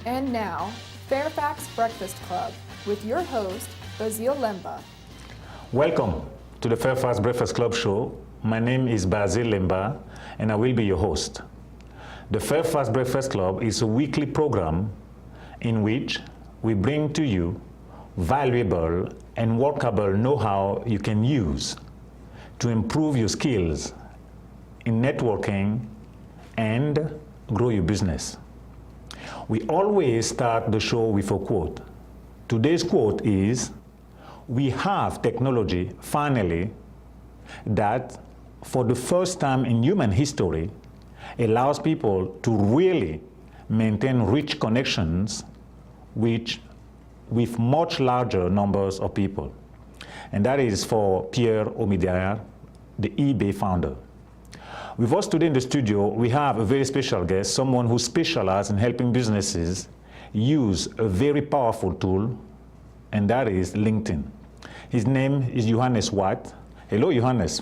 And now, FAIRFAX Breakfast Club with your host, Basil Lemba. Welcome to the FAIRFAX Breakfast Club show. My name is Basil Lemba, and I will be your host. The FAIRFAX Breakfast Club is a weekly program in which we bring to you valuable and workable know-how you can use to improve your skills in networking and grow your business. We always start the show with a quote. Today's quote is, "We have technology, finally, that for the first time in human history allows people to really maintain rich connections with much larger numbers of people." And that is for Pierre Omidyar, the eBay founder. With us today in the studio, we have a very special guest, someone who specializes in helping businesses use a very powerful tool, and that is LinkedIn. His name is Yuhannes White. Hello, Yuhannes.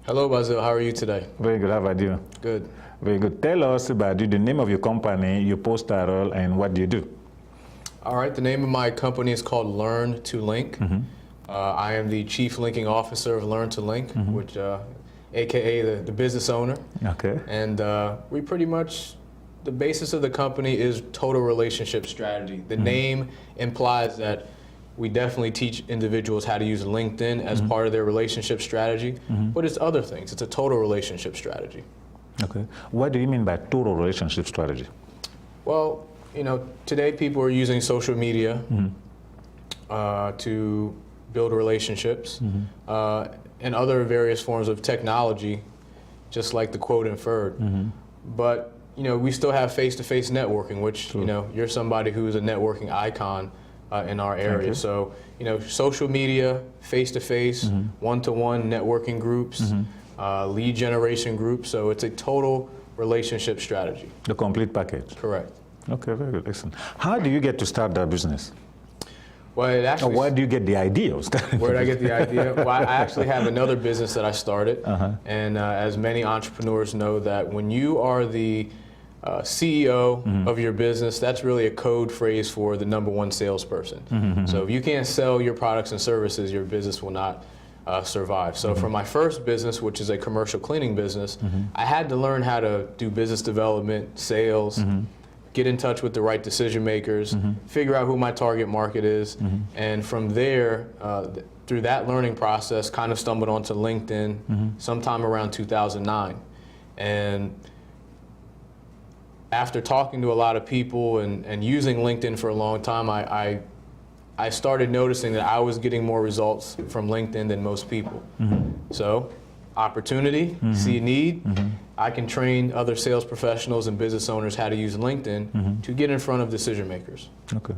Hello, Basil. How are you today? Very good. How about you? Good. Very good. Tell us about you, the name of your company, your post title, and what do you do? All right. The name of my company is called Learn to Link. I am the Chief Linking Officer of Learn to Link, which AKA the business owner. Okay. And we pretty much, the basis of the company is total relationship strategy. The name implies that we definitely teach individuals how to use LinkedIn as part of their relationship strategy, but it's other things. It's a total relationship strategy. Okay. What do you mean by total relationship strategy? Well, you know, today people are using social media to build relationships. And other various forms of technology, just like the quote inferred. But you know, we still have face-to-face networking, which you know, you're somebody who's a networking icon in our area. So you know, social media, face-to-face, one-to-one networking groups, lead generation groups. So it's a total relationship strategy. The complete package. Correct. Okay, very good, excellent. How do you get to start that business? Well, it actually, where do you get the idea of starting? Where did I get the idea? Well, I actually have another business that I started, and as many entrepreneurs know, that when you are the CEO of your business, that's really a code phrase for the #1 salesperson. So if you can't sell your products and services, your business will not survive. So for my first business, which is a commercial cleaning business, I had to learn how to do business development, sales, get in touch with the right decision makers, figure out who my target market is, and from there, through that learning process, kind of stumbled onto LinkedIn sometime around 2009. And after talking to a lot of people and using LinkedIn for a long time, I started noticing that I was getting more results from LinkedIn than most people. So, opportunity, see a need, I can train other sales professionals and business owners how to use LinkedIn to get in front of decision makers. Okay.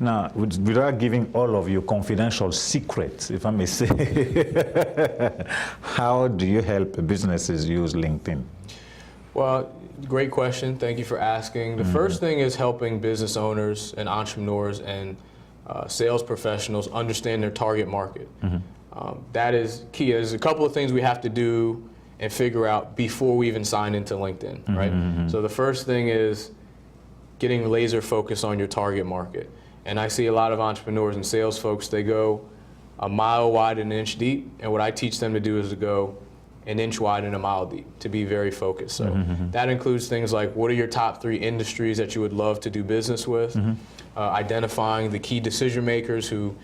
Now, without giving all of your confidential secrets, if I may say, how do you help businesses use LinkedIn? Well, great question. Thank you for asking. The first thing is helping business owners and entrepreneurs and sales professionals understand their target market. That is key. There's a couple of things we have to do and figure out before we even sign into LinkedIn, right? So the first thing is getting laser focused on your target market. And I see a lot of entrepreneurs and sales folks, they go a mile wide and an inch deep, and what I teach them to do is to go an inch wide and a mile deep, to be very focused. So that includes things like, what are your top 3 industries that you would love to do business with? Identifying the key decision makers who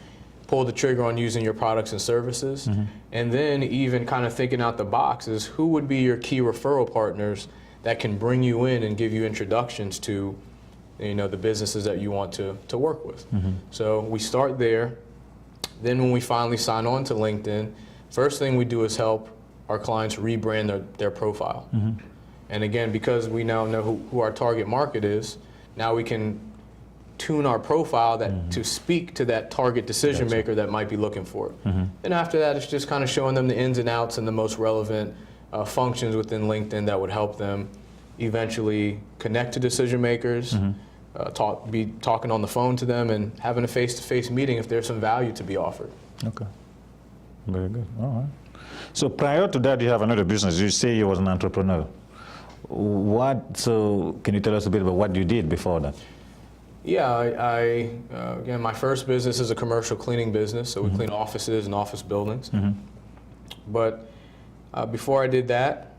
pull the trigger on using your products and services, and then even kind of thinking out the box is who would be your key referral partners that can bring you in and give you introductions to, you know, the businesses that you want to work with. So we start there. Then when we finally sign on to LinkedIn, first thing we do is help our clients rebrand their profile. And again, because we now know who our target market is, now we can tune our profile to speak to that target decision maker that might be looking for it. And after that, it's just kind of showing them the ins and outs and the most relevant functions within LinkedIn that would help them eventually connect to decision makers, be talking on the phone to them, and having a face-to-face meeting if there's some value to be offered. Okay, very good. All right. So prior to that, you have another business. You say you was an entrepreneur. So can you tell us a bit about what you did before that? Yeah, again, my first business is a commercial cleaning business, so we clean offices and office buildings. But before I did that,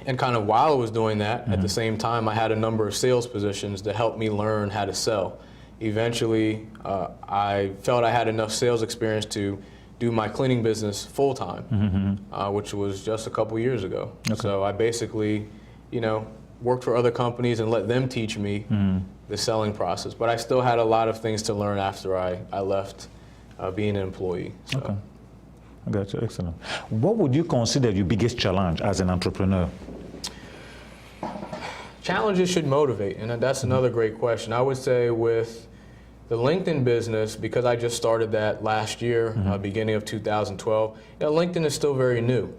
and kind of while I was doing that, at the same time, I had a number of sales positions that helped me learn how to sell. Eventually, I felt I had enough sales experience to do my cleaning business full-time, which was just a couple years ago. Okay. So I basically, worked for other companies and let them teach me the selling process. But I still had a lot of things to learn after I left being an employee. So. Okay. I got you. Excellent. What would you consider your biggest challenge as an entrepreneur? Challenges should motivate, and that's another great question. I would say with the LinkedIn business, because I just started that last year, beginning of 2012, LinkedIn is still very new.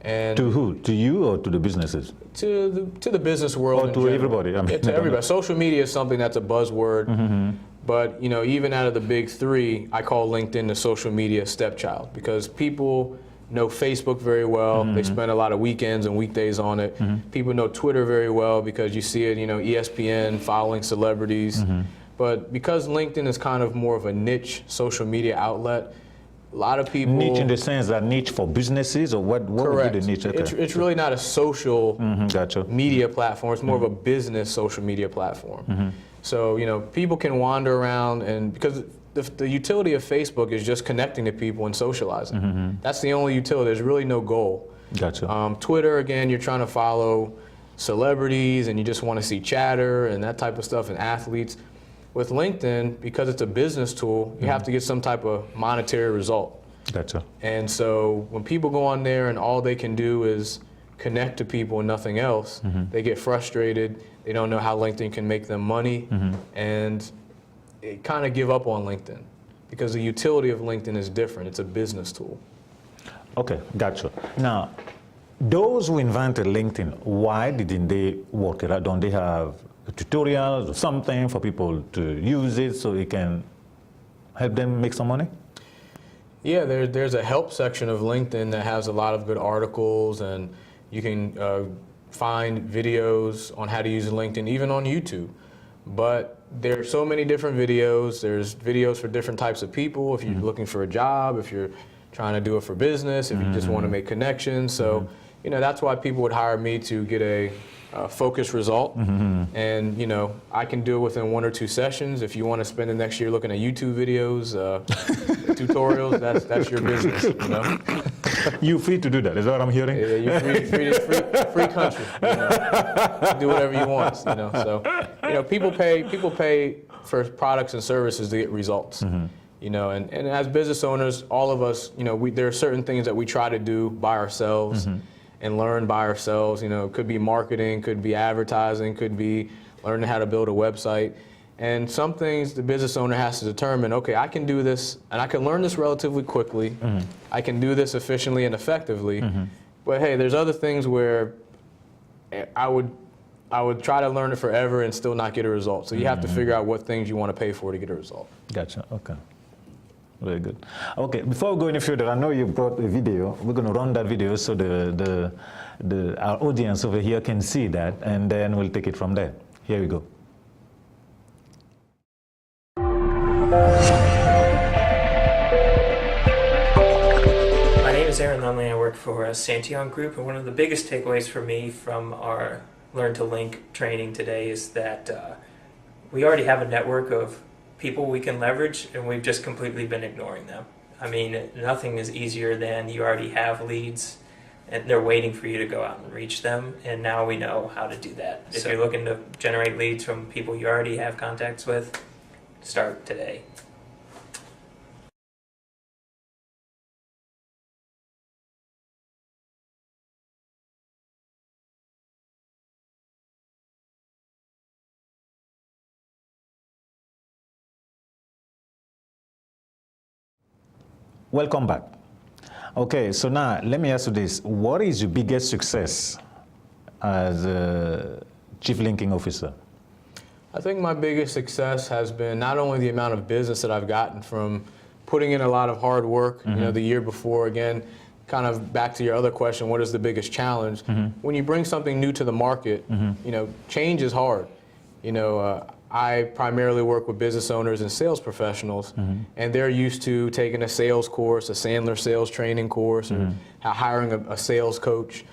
And to who? To you or to the businesses? To the business world. Or to everybody? I mean, to everybody. Social media is something that's a buzzword, but even out of the big three, I call LinkedIn the social media stepchild, because people know Facebook very well. They spend a lot of weekends and weekdays on it. People know Twitter very well because you see it, ESPN, following celebrities. But because LinkedIn is kind of more of a niche social media outlet, a lot of people... Niche in the sense that niche for businesses, or what would be the niche? Okay. It's really not a social gotcha. Media platform. It's more of a business social media platform. So, people can wander around, and because the utility of Facebook is just connecting to people and socializing. That's the only utility. There's really no goal. Gotcha. Twitter, again, you're trying to follow celebrities and you just want to see chatter and that type of stuff, and athletes. With LinkedIn, because it's a business tool, you have to get some type of monetary result. Gotcha. And so when people go on there and all they can do is connect to people and nothing else, they get frustrated. They don't know how LinkedIn can make them money, and they kind of give up on LinkedIn because the utility of LinkedIn is different. It's a business tool. Okay, gotcha. Now, those who invented LinkedIn, why didn't they work it out? Don't they have tutorials or something for people to use it so it can help them make some money? Yeah, there's a help section of LinkedIn that has a lot of good articles, and you can find videos on how to use LinkedIn, even on YouTube. But there are so many different videos. There's videos for different types of people. If you're looking for a job, if you're trying to do it for business, if you just want to make connections. So, that's why people would hire me to get a focused result. And, I can do it within 1 or 2 sessions. If you want to spend the next year looking at YouTube videos, tutorials, that's your business, You're free to do that, is that what I'm hearing? Yeah, you're free country. Do whatever you want, So, people pay for products and services to get results. And as business owners, all of us, there are certain things that we try to do by ourselves and learn by ourselves. It could be marketing, could be advertising, could be learning how to build a website. And some things the business owner has to determine, okay, I can do this, and I can learn this relatively quickly. I can do this efficiently and effectively. But hey, there's other things where I would try to learn it forever and still not get a result. So you have to figure out what things you want to pay for to get a result. Gotcha. Okay. Very good. Okay, before we go any further, I know you brought a video. We're going to run that video so our audience over here can see that, and then we'll take it from there. Here we go. My name is Aaron Lumley. I work for Santion Group, and one of the biggest takeaways for me from our Learn to Link training today is that we already have a network of people we can leverage, and we've just completely been ignoring them. I mean, nothing is easier than you already have leads and they're waiting for you to go out and reach them, and now we know how to do that. If you're looking to generate leads from people you already have contacts with, start today. Welcome back. Okay, so now let me ask you this. What is your biggest success as a Chief Linking Officer? I think my biggest success has been not only the amount of business that I've gotten from putting in a lot of hard work, the year before, again, kind of back to your other question, what is the biggest challenge? When you bring something new to the market, change is hard. I primarily work with business owners and sales professionals, and they're used to taking a sales course, a Sandler sales training course, or hiring a sales coach,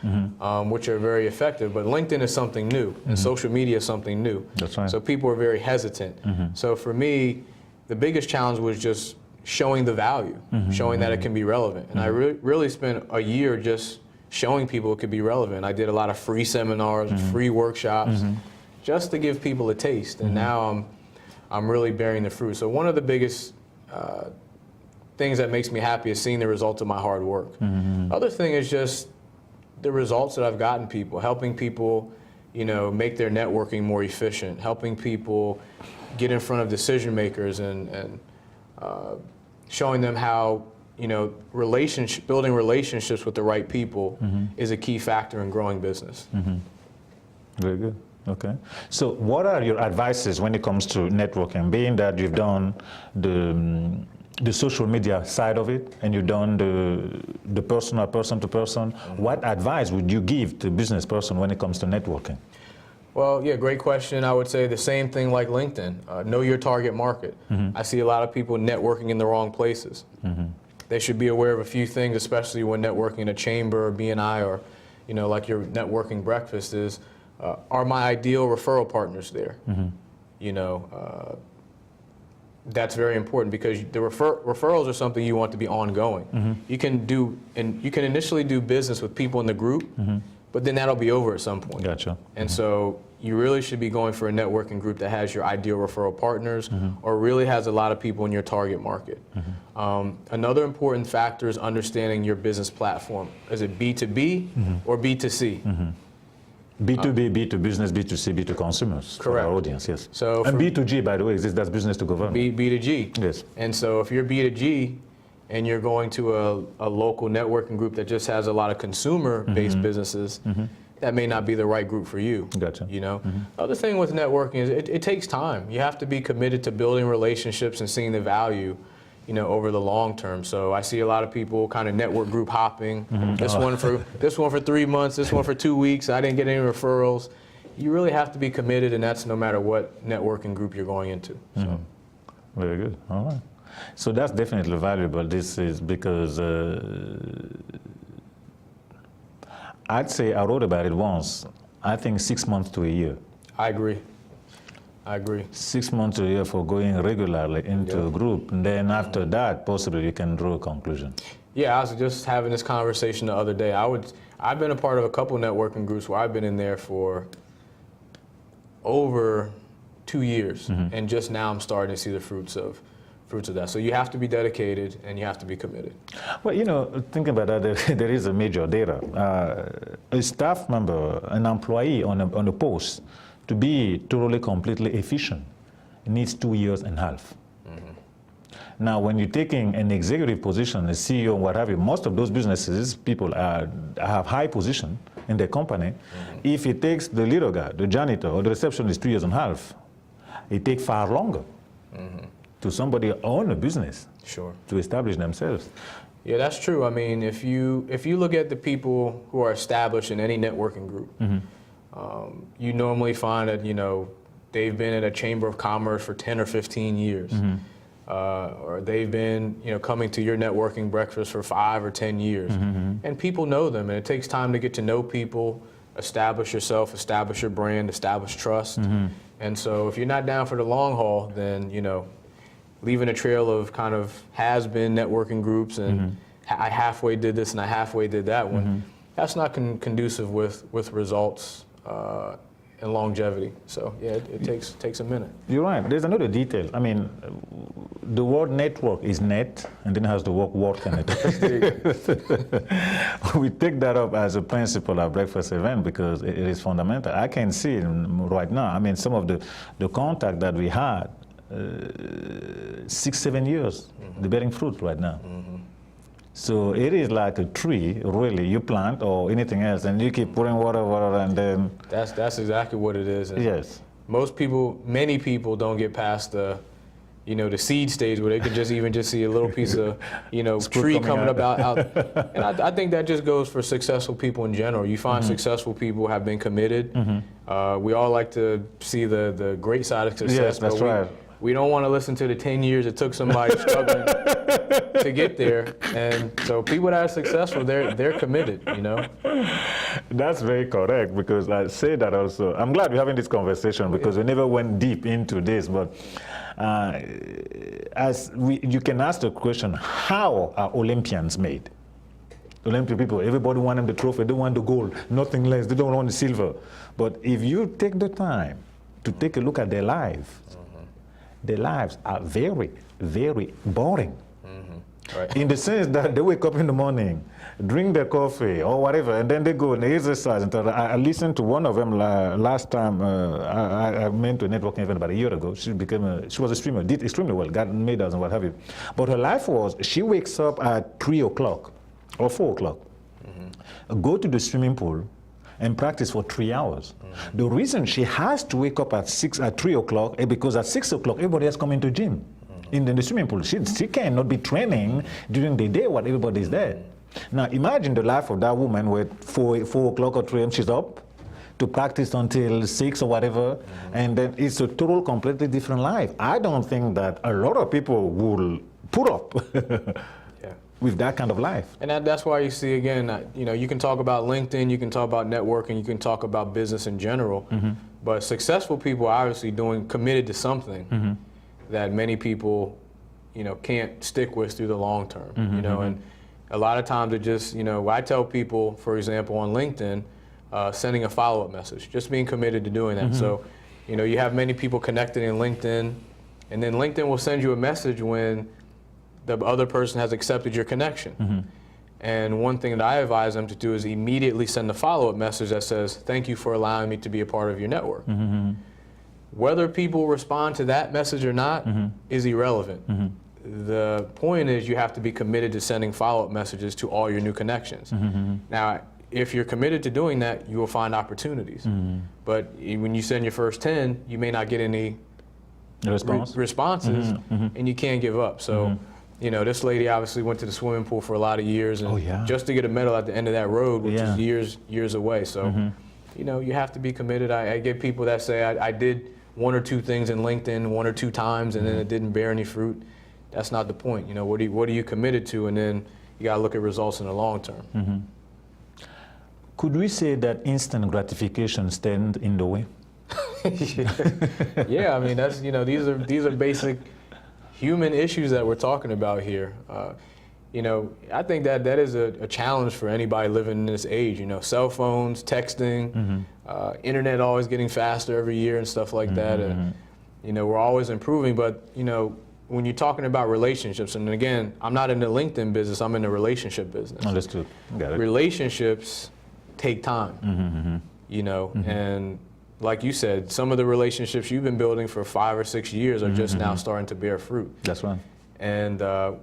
which are very effective. But LinkedIn is something new, and social media is something new. That's right. So people are very hesitant. So for me, the biggest challenge was just showing the value, showing that it can be relevant. And I really spent a year just showing people it could be relevant. I did a lot of free seminars, free workshops, just to give people a taste. And now I'm really bearing the fruit. So one of the biggest things that makes me happy is seeing the results of my hard work. Other thing is just the results that I've gotten people, helping people, you know, make their networking more efficient, helping people get in front of decision makers, and showing them how, you know, building relationships with the right people is a key factor in growing business. Very good. Okay. So what are your advices when it comes to networking, being that you've done the social media side of it and you've done the personal person-to-person? What advice would you give to a business person when it comes to networking? Well, yeah, great question. I would say the same thing like LinkedIn. Know your target market. I see a lot of people networking in the wrong places. They should be aware of a few things, especially when networking in a chamber or BNI, or, you know, like your networking breakfast is, are my ideal referral partners there? You know, that's very important, because the referrals are something you want to be ongoing. You can initially do business with people in the group, but then that'll be over at some point. Gotcha. And so you really should be going for a networking group that has your ideal referral partners, or really has a lot of people in your target market. Another important factor is understanding your business platform. Is it B2B or B2C? B2B, B2 business, B2C, B2 consumers. Correct. For our audience, yes. So and B2G, by the way, that's business to government. B2G. Yes. And so if you're B2G and you're going to a local networking group that just has a lot of consumer-based businesses, that may not be the right group for you. Gotcha. You know? Other thing with networking is it takes time. You have to be committed to building relationships and seeing the value, you know, over the long term. So I see a lot of people kind of network group hopping. This one for 3 months, this one for 2 weeks. I didn't get any referrals. You really have to be committed, and that's no matter what networking group you're going into. So. Very good. All right. So that's definitely valuable. This is because I'd say I wrote about it once. I think 6 months to a year. I agree. 6 months to a year for going regularly into a group. And then after that, possibly you can draw a conclusion. Yeah, I was just having this conversation the other day. I've been a part of a couple networking groups where I've been in there for over 2 years. And just now I'm starting to see the fruits of that. So you have to be dedicated and you have to be committed. Well, you know, thinking about that, there is a major data. A staff member, an employee on a post, to be totally, completely efficient, needs 2.5 years. Now, when you're taking an executive position, a CEO, what have you, most of those businesses, people have high position in their company. If it takes the little guy, the janitor, or the receptionist 2.5 years, it takes far longer to somebody own a business to establish themselves. Yeah, that's true. I mean, if you look at the people who are established in any networking group, you normally find that, you know, they've been at a chamber of commerce for 10 or 15 years. Or they've been, you know, coming to your networking breakfast for 5 or 10 years. And people know them, and it takes time to get to know people, establish yourself, establish your brand, establish trust. And so if you're not down for the long haul, then, you know, leaving a trail of kind of has-been networking groups and I halfway did this and I halfway did that one, that's not conducive with results and longevity. So yeah, it takes a minute. You're right. There's another detail. I mean, the word network is net, and then it has the word work in it. We take that up as a principle at breakfast event because it is fundamental. I can see it right now. I mean, some of the contact that we had, 6-7 years, they're bearing fruit right now. So it is like a tree, really. You plant or anything else, and you keep pouring water, and then... That's exactly what it is. And yes. Many people don't get past the the seed stage where they can just see a little piece of, tree coming up out. And I think that just goes for successful people in general. You find successful people have been committed. We all like to see the great side of success. Yes, that's right. We don't want to listen to the 10 years it took somebody struggling to get there. And so people that are successful, they're committed, That's very correct, because I say that also. I'm glad we're having this conversation, because we never went deep into this, but you can ask the question, how are Olympians made? Olympic people, everybody want them the trophy, they want the gold, nothing less, they don't want the silver. But if you take the time to take a look at their life, their lives are very, very boring. Right. In the sense that they wake up in the morning, drink their coffee or whatever, and then they go and they exercise. And I listened to one of them last time. I went to a networking event about a year ago. She was a streamer, did extremely well, got medals and what have you. But her life was, she wakes up at 3 o'clock or 4 o'clock, go to the swimming pool, and practice for 3 hours. The reason she has to wake up at 3 o'clock is because at 6 o'clock everybody has come into gym. In the swimming pool, she cannot be training during the day while everybody is there. Now imagine the life of that woman where 4 o'clock or 3 a.m. she's up to practice until 6 or whatever, and then it's a total, completely different life. I don't think that a lot of people will put up with that kind of life. And that's why you see, again, you can talk about LinkedIn, you can talk about networking, you can talk about business in general, but successful people are obviously committed to something that many people, can't stick with through the long term, and a lot of times it just, I tell people, for example, on LinkedIn, sending a follow-up message, just being committed to doing that. So, you have many people connected in LinkedIn, and then LinkedIn will send you a message when the other person has accepted your connection. And one thing that I advise them to do is immediately send a follow-up message that says, thank you for allowing me to be a part of your network. Whether people respond to that message or not is irrelevant. The point is you have to be committed to sending follow-up messages to all your new connections. Now, if you're committed to doing that, you will find opportunities. But when you send your first 10, you may not get any responses, and you can't give up. So, this lady obviously went to the swimming pool for a lot of years, and just to get a medal at the end of that road, which is years away. So, you have to be committed. I get people that say, I did 1 or 2 things in LinkedIn 1 or 2 times, and then it didn't bear any fruit. That's not the point. What are you committed to, and then you got to look at results in the long term. Could we say that instant gratification stands in the way? Yeah, I mean, that's, these are basic human issues that we're talking about here. I think that is a challenge for anybody living in this age. Cell phones, texting, internet always getting faster every year and stuff like that. And, we're always improving, but, when you're talking about relationships, and again, I'm not in the LinkedIn business, I'm in the relationship business. Understood. Got it. Relationships take time, and like you said, some of the relationships you've been building for 5 or 6 years are just now starting to bear fruit. That's right. And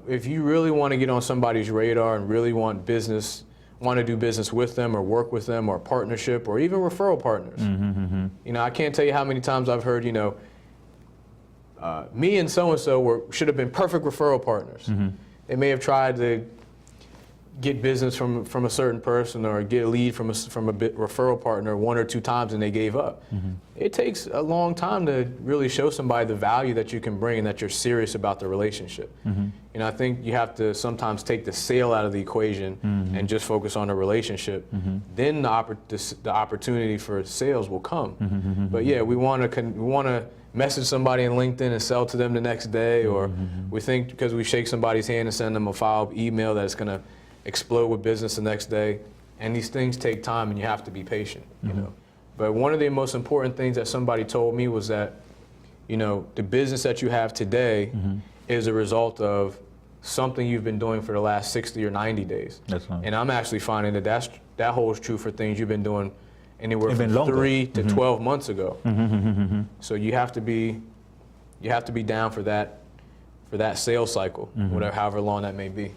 if you really want to get on somebody's radar and really want to do business with them or work with them or partnership or even referral partners, I can't tell you how many times I've heard, me and so-and-so should have been perfect referral partners. They may have tried to get business from a certain person or get a lead from a referral partner 1 or 2 times and they gave up. It takes a long time to really show somebody the value that you can bring and that you're serious about the relationship. I think you have to sometimes take the sale out of the equation and just focus on the relationship. Then the opportunity for sales will come. But yeah, we want to message somebody in LinkedIn and sell to them the next day, or we think because we shake somebody's hand and send them a follow-up email that it's going to explode with business the next day. And these things take time, and you have to be patient. But one of the most important things that somebody told me was that, the business that you have today is a result of something you've been doing for the last 60 or 90 days. That's right. And I'm actually finding that holds true for things you've been doing anywhere Even from longer. 3 to 12 months ago. So you have to be down for that sales cycle, however long that may be.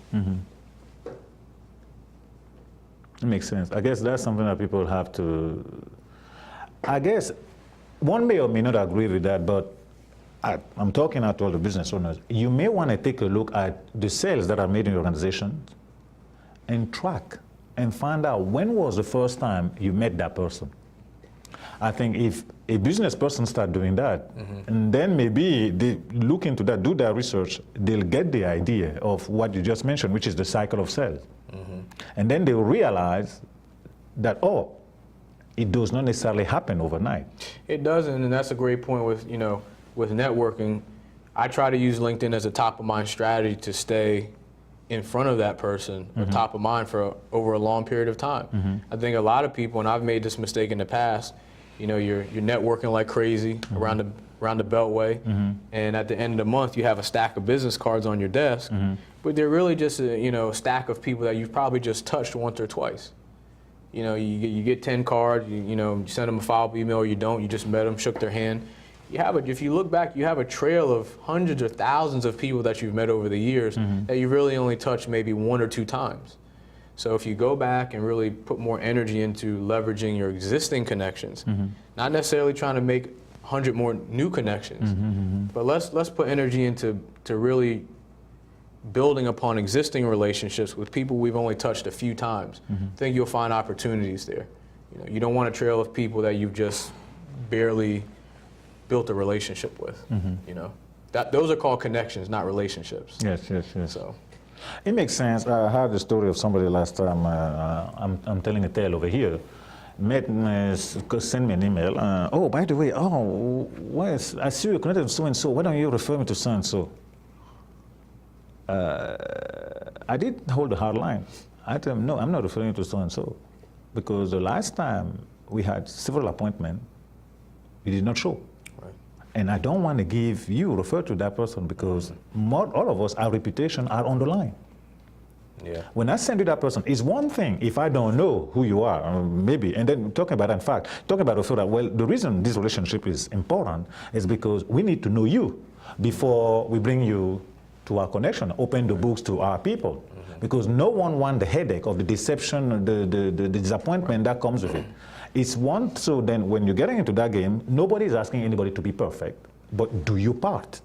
It makes sense. I guess that's something that people have to, I guess one may or may not agree with that, but I'm talking out to all the business owners, you may want to take a look at the sales that are made in your organization and track and find out when was the first time you met that person. I think if a business person start doing that, and then maybe they look into that, do their research, they'll get the idea of what you just mentioned, which is the cycle of sales. And then they'll realize that, oh, it does not necessarily happen overnight. It doesn't, and that's a great point with, with networking. I try to use LinkedIn as a top of mind strategy to stay in front of that person, or top of mind for over a long period of time. I think a lot of people, and I've made this mistake in the past, you're networking like crazy around the Beltway, and at the end of the month you have a stack of business cards on your desk, but they're really just a stack of people that you've probably just touched once or twice. You get 10 cards, you send them a follow-up email, or you don't, you just met them, shook their hand. If you look back, you have a trail of hundreds or thousands of people that you've met over the years that you really only touched maybe 1 or 2 times. So if you go back and really put more energy into leveraging your existing connections, not necessarily trying to make 100 more new connections, but let's put energy into really building upon existing relationships with people we've only touched a few times. I think you'll find opportunities there. You don't want a trail of people that you've just barely built a relationship with. Those are called connections, not relationships. Yes. So. It makes sense. I heard the story of somebody last time. I'm telling a tale over here. Send me an email. Oh, by the way, I see you're connected to so-and-so. Why don't you refer me to so-and-so? I did hold a hard line. I told him, no, I'm not referring to so-and-so. Because the last time we had several appointments, you did not show. And I don't want to refer to that person, because all of us, our reputation are on the line. Yeah. When I send you that person, it's one thing if I don't know who you are, maybe, and then talking about referral, well, the reason this relationship is important is because we need to know you before we bring you to our connection, open the books to our people. Because no one wants the headache of the deception, the disappointment that comes with it. It's one, so then when you're getting into that game, nobody is asking anybody to be perfect, but do your part.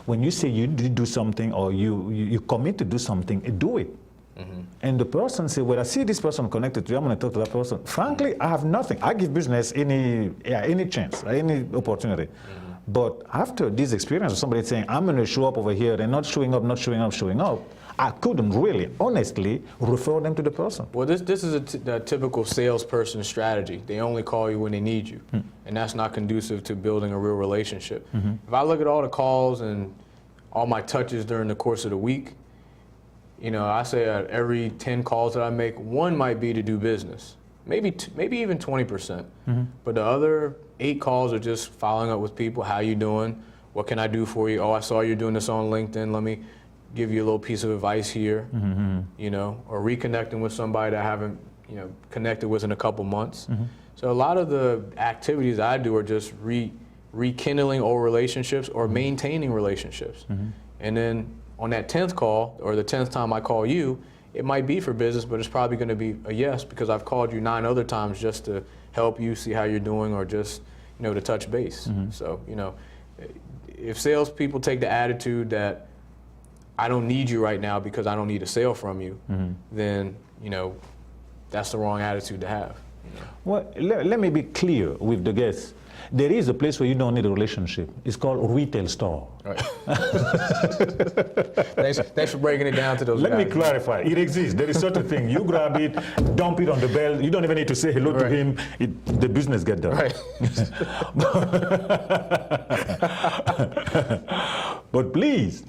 When you say you do something, or you commit to do something, do it. And the person say, well, I see this person connected to you, I'm going to talk to that person. Frankly, I have nothing. I give business any chance, any opportunity. But after this experience of somebody saying, I'm going to show up over here, and not showing up, I couldn't really, honestly, refer them to the person. Well, this is a typical salesperson strategy. They only call you when they need you, and that's not conducive to building a real relationship. If I look at all the calls and all my touches during the course of the week, I say at every 10 calls that I make, 1 might be to do business, maybe even 20%. But the other 8 calls are just following up with people. How you doing? What can I do for you? Oh, I saw you're doing this on LinkedIn. Let me give you a little piece of advice here, or reconnecting with somebody that I haven't, connected with in a couple months. So a lot of the activities I do are just rekindling old relationships or maintaining relationships. And then on that 10th call, or the 10th time I call you, it might be for business, but it's probably going to be a yes, because I've called you 9 other times just to help you, see how you're doing, or just, to touch base. So, if salespeople take the attitude that I don't need you right now because I don't need a sale from you, then, that's the wrong attitude to have. Well, let me be clear with the guests. There is a place where you don't need a relationship. It's called a retail store. Right. Thanks for breaking it down to those guys. Let me clarify. It exists. There is certain thing. You grab it, dump it on the belt. You don't even need to say hello to him. The business gets done. Right. But please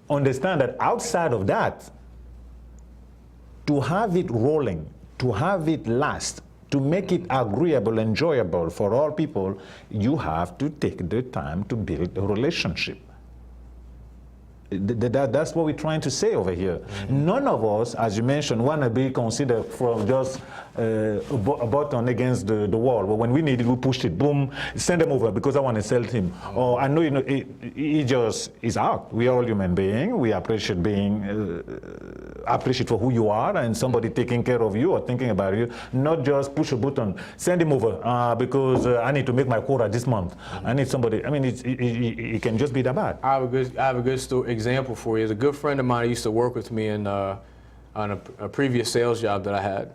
understand that outside of that, to have it rolling, to have it last, to make it agreeable, enjoyable for all people, you have to take the time to build a relationship. That's what we're trying to say over here. None of us, as you mentioned, want to be considered from just a button against the wall. But when we need it, we pushed it, boom, send them over because I want to sell him. Or I know, he just is out. We are all human beings. We appreciate appreciate for who you are and somebody taking care of you or thinking about you, not just push a button, send him over because I need to make my quota this month. I need somebody. I mean, it can just be that bad. I have a good example for you. There's a good friend of mine who used to work with me on a previous sales job that I had.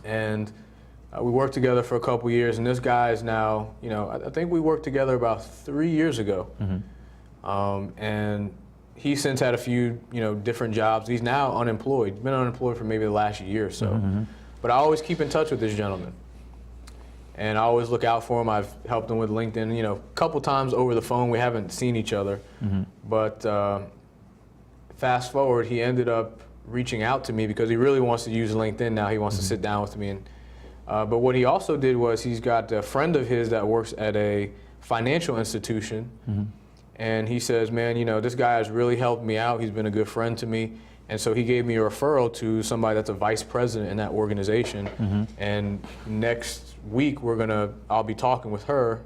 And we worked together for a couple years, and this guy is now, I think we worked together about 3 years ago. And he's since had a few, different jobs. He's now unemployed. He's been unemployed for maybe the last year or so. But I always keep in touch with this gentleman. And I always look out for him. I've helped him with LinkedIn, a couple times over the phone. We haven't seen each other. But fast forward, he ended up reaching out to me because he really wants to use LinkedIn now. He wants to sit down with me. And, but what he also did was he's got a friend of his that works at a financial institution. And he says, man, this guy has really helped me out. He's been a good friend to me. And so he gave me a referral to somebody that's a vice president in that organization. And next week, I'll be talking with her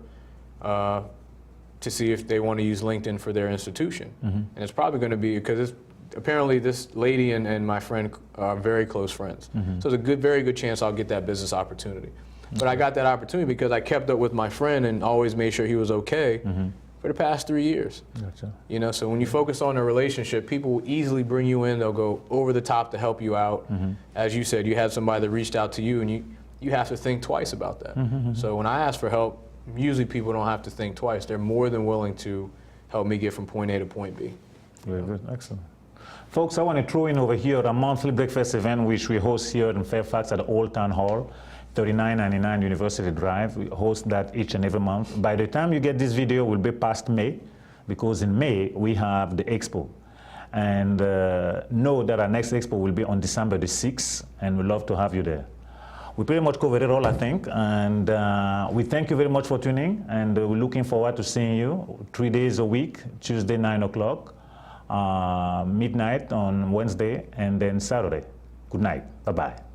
to see if they want to use LinkedIn for their institution. And it's probably going to be, because apparently this lady and my friend are very close friends. So it's a very good chance I'll get that business opportunity. But I got that opportunity because I kept up with my friend and always made sure he was okay for the past 3 years. Gotcha. So when you focus on a relationship, people will easily bring you in. They'll go over the top to help you out. As you said, you had somebody that reached out to you, and you have to think twice about that. So when I ask for help, usually people don't have to think twice. They're more than willing to help me get from point A to point B. Very good, excellent. Folks, I want to throw in over here a monthly breakfast event which we host here in Fairfax at the Old Town Hall, 3999 University Drive. We host that each and every month. By the time you get this video, it will be past May, because in May we have the expo. And know that our next expo will be on December the 6th, and we'd love to have you there. We pretty much covered it all, I think, and we thank you very much for tuning, and we're looking forward to seeing you 3 days a week, Tuesday 9 o'clock, midnight on Wednesday, and then Saturday. Good night. Bye-bye.